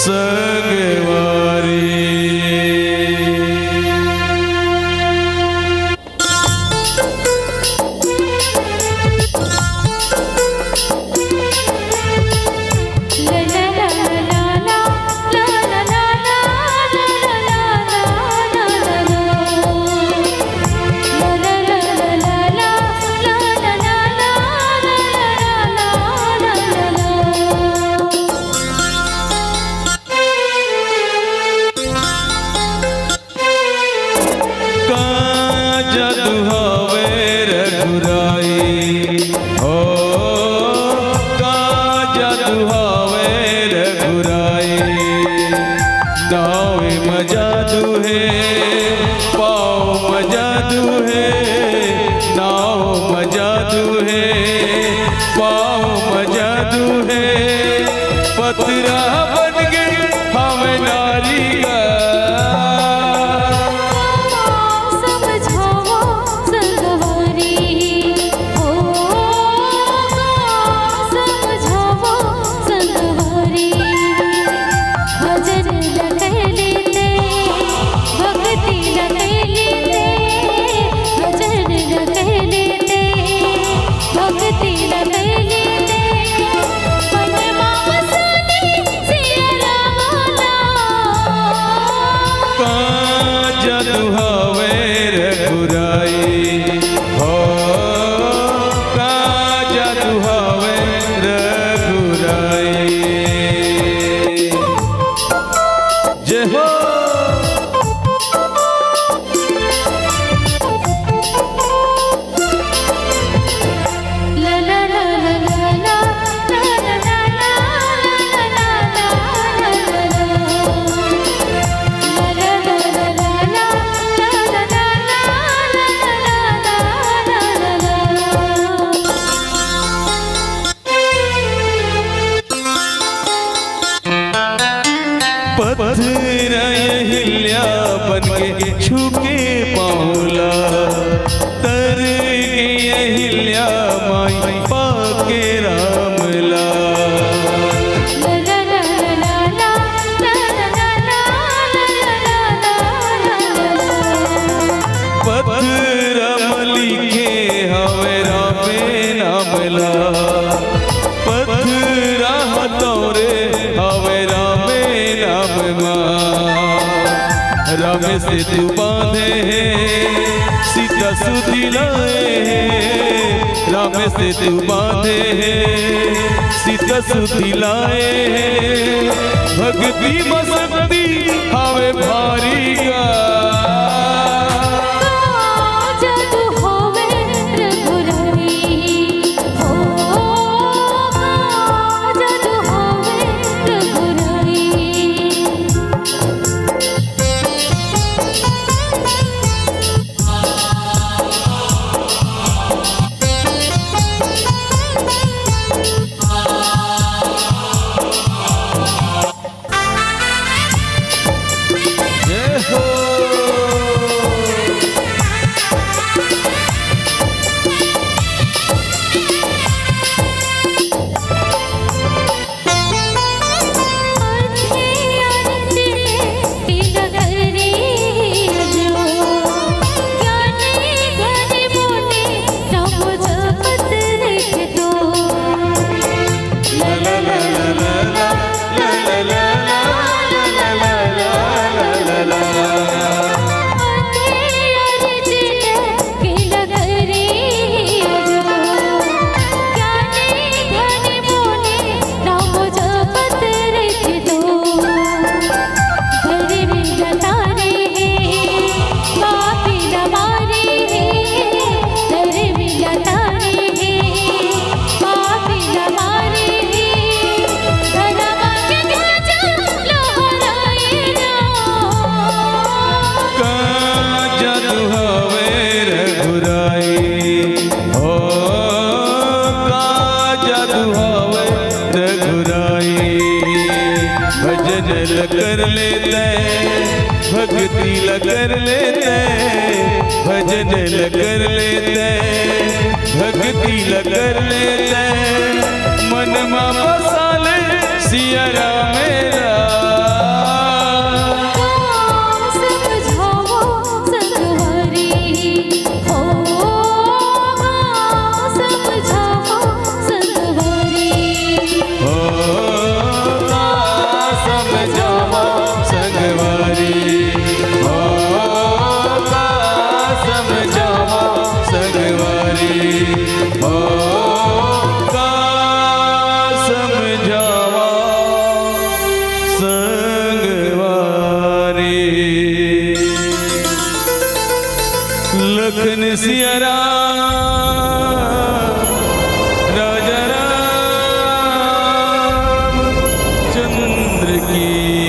सगवारी। पतरा बन गई हमें नारी का समझाओ संगवारी हो, समझाओ संगवारी। भजन लगे लेते भक्ति लगे लेते, भजन लगे लेते भक्ति लगे लेते। जादू हवे रघुराई हो, का जादू हवे रघुराई। जय हो पत्थर हिल्या बनके छुके पाऊला, तर के हिल्या माई पाके रामला। पत्थर लिखे हवे रामे नामला, पत्थर तोरे हवे रामे नाम। राम से तू बांधे है सीता सुधी लाए है, राम से तू बांधे है सीता सुधी लाए है। भक्ति मस्ती हवे भारी का जादू होवे रघुराई हो, जादू होवे रघुराई। कर लेते भक्ति कर लेते, भजन कर लेते भक्ति कर लेते। मन मा बसा ले सिया राम मेरा। सिया राम राजा राम चंद्र की